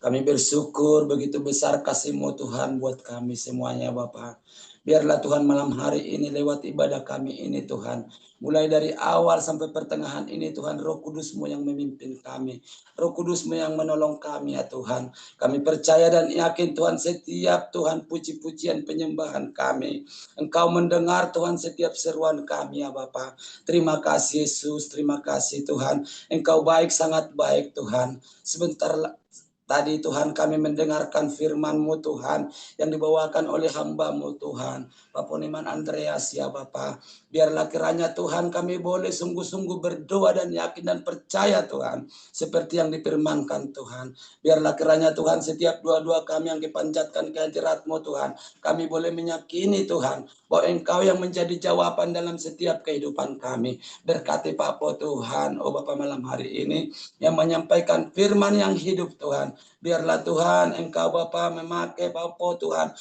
Kami bersyukur begitu besar kasih-Mu Tuhan buat kami semuanya Bapa. Biarlah Tuhan malam hari ini lewat ibadah kami ini Tuhan. Mulai dari awal sampai pertengahan ini Tuhan, Roh Kudus-Mu yang memimpin kami. Roh Kudus-Mu yang menolong kami ya Tuhan. Kami percaya dan yakin Tuhan, setiap Tuhan puji-pujian penyembahan kami, Engkau mendengar Tuhan setiap seruan kami ya Bapa. Terima kasih Yesus, terima kasih Tuhan. Engkau baik, sangat baik Tuhan. Sebentar tadi Tuhan kami mendengarkan firman-Mu Tuhan yang dibawakan oleh hamba-Mu Tuhan, Bapak Poniman Andreas ya Bapak. Biarlah kiranya Tuhan kami boleh sungguh-sungguh berdoa dan yakin dan percaya Tuhan, seperti yang difirmankan Tuhan. Biarlah kiranya Tuhan setiap doa-doa kami yang dipanjatkan ke hadirat-Mu Tuhan, kami boleh meyakini Tuhan bahwa Engkau yang menjadi jawaban dalam setiap kehidupan kami. Berkati Bapak Tuhan, oh Bapak malam hari ini yang menyampaikan firman yang hidup Tuhan. Biarlah Tuhan Engkau Bapa memakai Bapa Tuhan,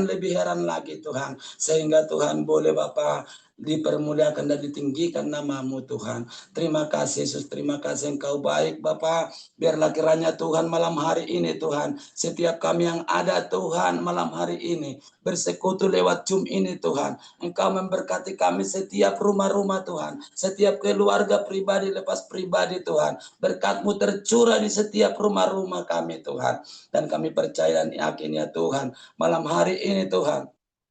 lebih heran lagi Tuhan, sehingga Tuhan boleh Bapa dipermuliakan dan ditinggikan nama-Mu Tuhan. Terima kasih Yesus, terima kasih Engkau baik Bapa. Biarlah kiranya Tuhan malam hari ini Tuhan, setiap kami yang ada Tuhan malam hari ini bersekutu lewat Zoom ini Tuhan, Engkau memberkati kami setiap rumah-rumah Tuhan, setiap keluarga pribadi lepas pribadi Tuhan. Berkat-Mu tercurah di setiap rumah-rumah kami Tuhan. Dan kami percaya dan yakin ya Tuhan, malam hari ini Tuhan,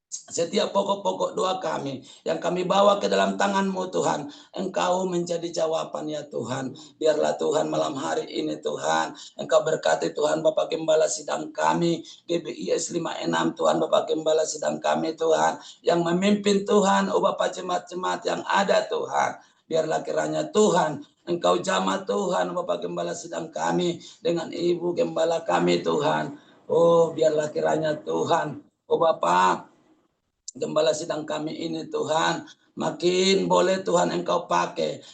setiap pokok-pokok doa kami yang kami bawa ke dalam tangan-Mu Tuhan, Engkau menjadi jawaban ya Tuhan. Biarlah Tuhan malam hari ini Tuhan, Engkau berkati Tuhan Bapak Gembala sidang kami, GBIS 56 Tuhan, Bapak Gembala sidang kami Tuhan, yang memimpin Tuhan, oh Bapak jemaat-jemaat yang ada Tuhan. Biarlah kiranya Tuhan, Engkau jamah Tuhan, Bapak Gembala sidang kami, dengan Ibu Gembala kami Tuhan. Oh biarlah kiranya Tuhan, oh Bapak Gembala sidang kami ini Tuhan, makin boleh Tuhan Engkau pakai,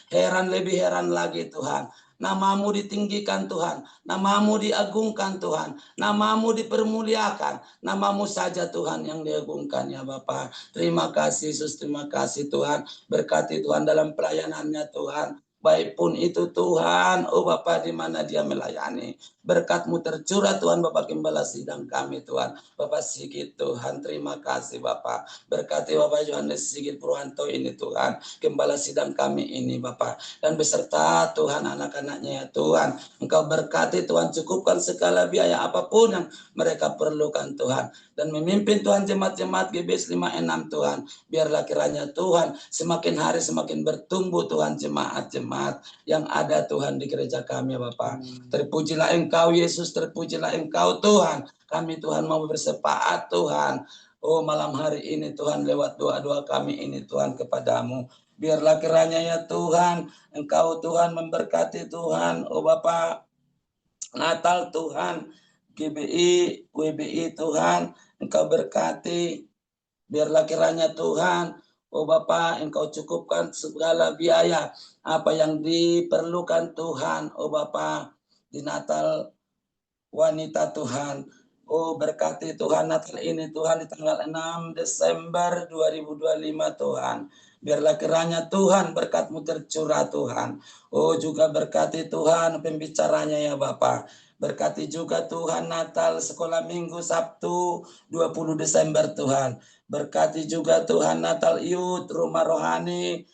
lebih heran lagi Tuhan. Nama-Mu ditinggikan Tuhan, nama-Mu diagungkan Tuhan, nama-Mu dipermuliakan, nama-Mu saja Tuhan yang diagungkan ya Bapa. Terima kasih Yesus, terima kasih Tuhan, berkati Tuhan dalam pelayanannya Tuhan. Baik pun itu Tuhan, oh Bapa di mana dia melayani. Berkat-Mu tercurah Tuhan Bapak Gembala sidang kami Tuhan. Bapak Sigit Tuhan, terima kasih Bapak. Berkati Bapak Yohanes Sigit Purwanto ini Tuhan, Gembala sidang kami ini Bapak. Dan beserta Tuhan anak-anaknya ya Tuhan. Engkau berkati Tuhan, cukupkan segala biaya apapun yang mereka perlukan Tuhan. Dan memimpin Tuhan jemaat-jemaat GBIS 56 Tuhan. Biarlah kiranya Tuhan semakin hari semakin bertumbuh Tuhan jemaat-jemaat yang ada Tuhan di gereja kami ya Bapak. Terpujilah Engkau Yesus, terpujilah Engkau Tuhan. Kami Tuhan mau bersepakat Tuhan. Oh malam hari ini Tuhan lewat doa-doa kami ini Tuhan kepadamu. Biarlah kiranya ya Tuhan, Engkau Tuhan memberkati Tuhan. Oh Bapak, Natal Tuhan, GBI, WBI Tuhan, Engkau berkati. Biarlah kiranya Tuhan, oh Bapak, Engkau cukupkan segala biaya apa yang diperlukan Tuhan. Oh Bapak, di Natal wanita Tuhan. Oh berkati Tuhan Natal ini Tuhan di tanggal 6 Desember 2025 Tuhan. Biarlah kiranya Tuhan berkat-Mu tercurah Tuhan. Oh juga berkati Tuhan pembicaranya ya Bapak. Berkati juga Tuhan Natal sekolah minggu Sabtu 20 Desember Tuhan. Berkati juga Tuhan Natal Youth Rumah Rohani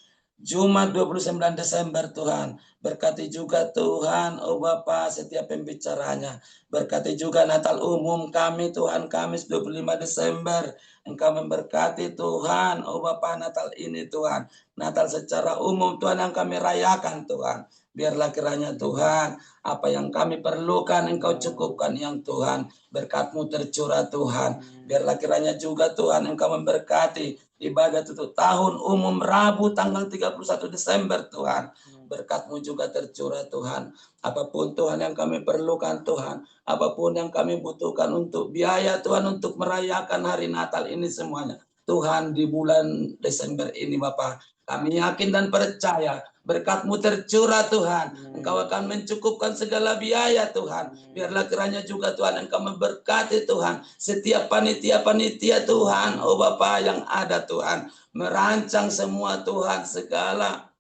Jumat 29 Desember Tuhan. Berkati juga Tuhan, oh Bapa setiap pembicaranya. Berkati juga Natal umum kami Tuhan, Kamis 25 Desember. Engkau memberkati Tuhan, oh Bapa Natal ini Tuhan. Natal secara umum Tuhan yang kami rayakan Tuhan. Biarlah kiranya Tuhan, apa yang kami perlukan Engkau cukupkan yang Tuhan. Berkat-Mu tercurah Tuhan. Biarlah kiranya juga Tuhan Engkau memberkati ibadah tutup tahun umum Rabu tanggal 31 Desember Tuhan. Berkat-Mu juga tercurah Tuhan. Apapun Tuhan yang kami perlukan Tuhan, apapun yang kami butuhkan untuk biaya Tuhan untuk merayakan hari Natal ini semuanya. Tuhan di bulan Desember ini Bapak, kami yakin dan percaya berkat-Mu tercurah Tuhan. Engkau akan mencukupkan segala biaya Tuhan. Biarlah kiranya juga Tuhan Engkau memberkati Tuhan setiap panitia-panitia Tuhan, oh Bapa yang ada Tuhan, merancang semua Tuhan segala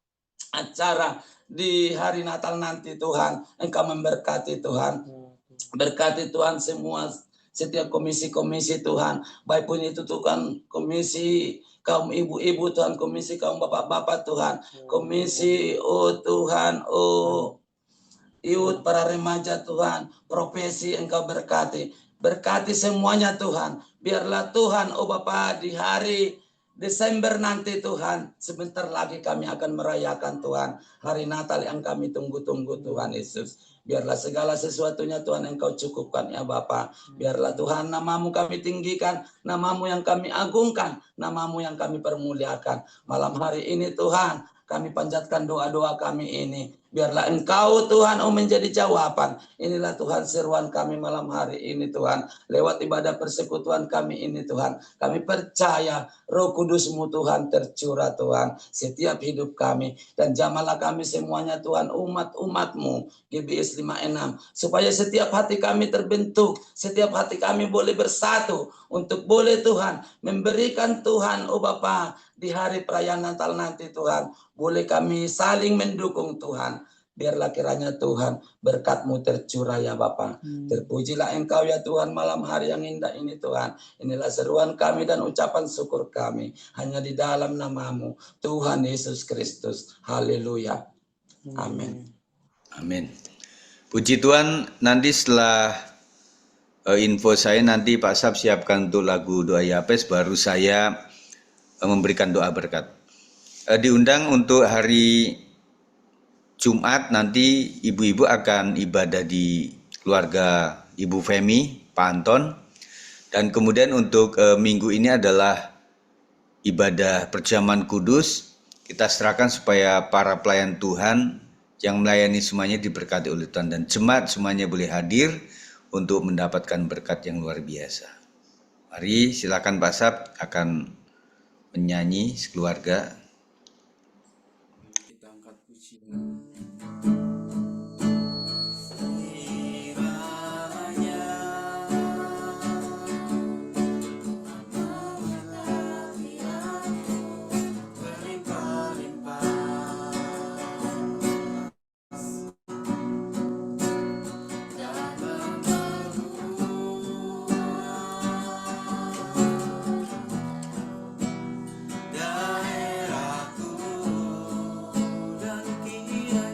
acara di hari Natal nanti Tuhan. Engkau memberkati Tuhan. Berkati Tuhan semua setiap komisi-komisi Tuhan, baik pun itu Tuhan komisi kaum ibu-ibu Tuhan, komisi kaum bapak-bapak Tuhan, komisi oh Tuhan, oh youth, para remaja Tuhan, profesi Engkau berkati. Berkati semuanya Tuhan. Biarlah Tuhan, oh Bapa, di hari Desember nanti Tuhan, sebentar lagi kami akan merayakan Tuhan hari Natal yang kami tunggu-tunggu Tuhan Yesus. Biarlah segala sesuatunya Tuhan Engkau cukupkan ya Bapa. Biarlah Tuhan nama-Mu kami tinggikan, nama-Mu yang kami agungkan, nama-Mu yang kami permuliakan. Malam hari ini Tuhan, kami panjatkan doa-doa kami ini. Biarlah Engkau Tuhan menjadi jawaban. Inilah Tuhan seruan kami malam hari ini Tuhan. Lewat ibadah persekutuan kami ini Tuhan. Kami percaya Roh Kudus-Mu Tuhan tercurah Tuhan. Setiap hidup kami. Dan jamalah kami semuanya Tuhan, umat-umat-Mu. GBS 56. Supaya setiap hati kami terbentuk. Setiap hati kami boleh bersatu. Untuk boleh Tuhan memberikan Tuhan, oh Bapa, di hari perayaan Natal nanti Tuhan. Boleh kami saling mendukung Tuhan. Biarlah kiranya Tuhan berkat-Mu tercurah ya Bapa. Terpujilah Engkau ya Tuhan malam hari yang indah ini Tuhan. Inilah seruan kami dan ucapan syukur kami. Hanya di dalam nama-Mu Tuhan Yesus Kristus. Haleluya. Amin. Amin. Puji Tuhan, nanti setelah info saya nanti Pak Sab siapkan untuk lagu doa Yapes, baru saya memberikan doa berkat. Diundang untuk hari Jumat nanti ibu-ibu akan ibadah di keluarga Ibu Femi, Pak Anton. Dan kemudian untuk minggu ini adalah ibadah perjamuan kudus. Kita serahkan supaya para pelayan Tuhan yang melayani semuanya diberkati oleh Tuhan. Dan jemaat semuanya boleh hadir untuk mendapatkan berkat yang luar biasa. Mari silakan Pak Sab akan menyanyi sekeluarga. Kita angkat pujian. Daerahku dan kiranya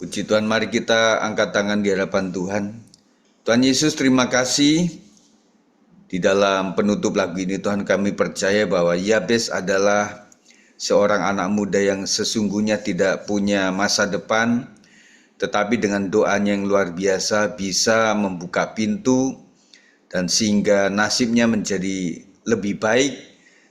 Puji Tuhan, mari kita angkat tangan di hadapan Tuhan. Tuhan Yesus, terima kasih. Di dalam penutup lagu ini Tuhan, kami percaya bahwa Yabes adalah seorang anak muda yang sesungguhnya tidak punya masa depan, tetapi dengan doanya yang luar biasa bisa membuka pintu dan sehingga nasibnya menjadi lebih baik.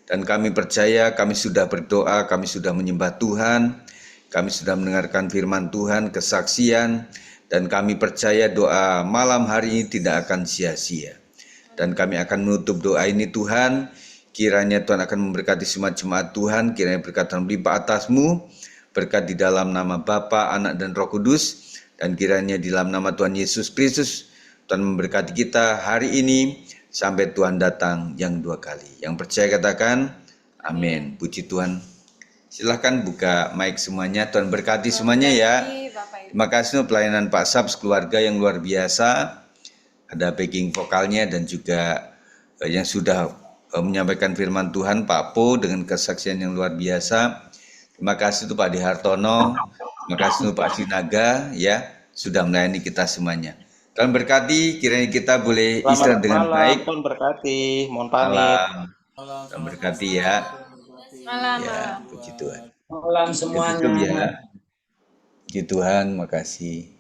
Dan kami percaya, kami sudah berdoa, kami sudah menyembah Tuhan, kami sudah mendengarkan firman Tuhan, kesaksian, dan kami percaya doa malam hari ini tidak akan sia-sia. Dan kami akan menutup doa ini Tuhan, kiranya Tuhan akan memberkati semua jemaat Tuhan, kiranya berkat dan melimpah atasmu, berkat di dalam nama Bapa, Anak, dan Roh Kudus, dan kiranya di dalam nama Tuhan Yesus Kristus, Tuhan memberkati kita hari ini, sampai Tuhan datang yang dua kali. Yang percaya katakan, amin. Puji Tuhan. Silahkan buka mic semuanya, Tuhan berkati semuanya ya. Terima kasih untuk pelayanan Pak Sabs, keluarga yang luar biasa. Ada backing vokalnya dan juga yang sudah menyampaikan firman Tuhan, Pak Po dengan kesaksian yang luar biasa. Terima kasih untuk Pak Di Hartono, terima kasih untuk Pak Sinaga ya, sudah melayani kita semuanya. Tuhan berkati, kiranya kita boleh istirahat dengan baik. Tuhan berkati, mohon pamit. Malam. Malam, Tuhan berkati ya. Malam. Ya, puji Tuhan. Malam Tutup semuanya. ya. Puji Tuhan, makasih.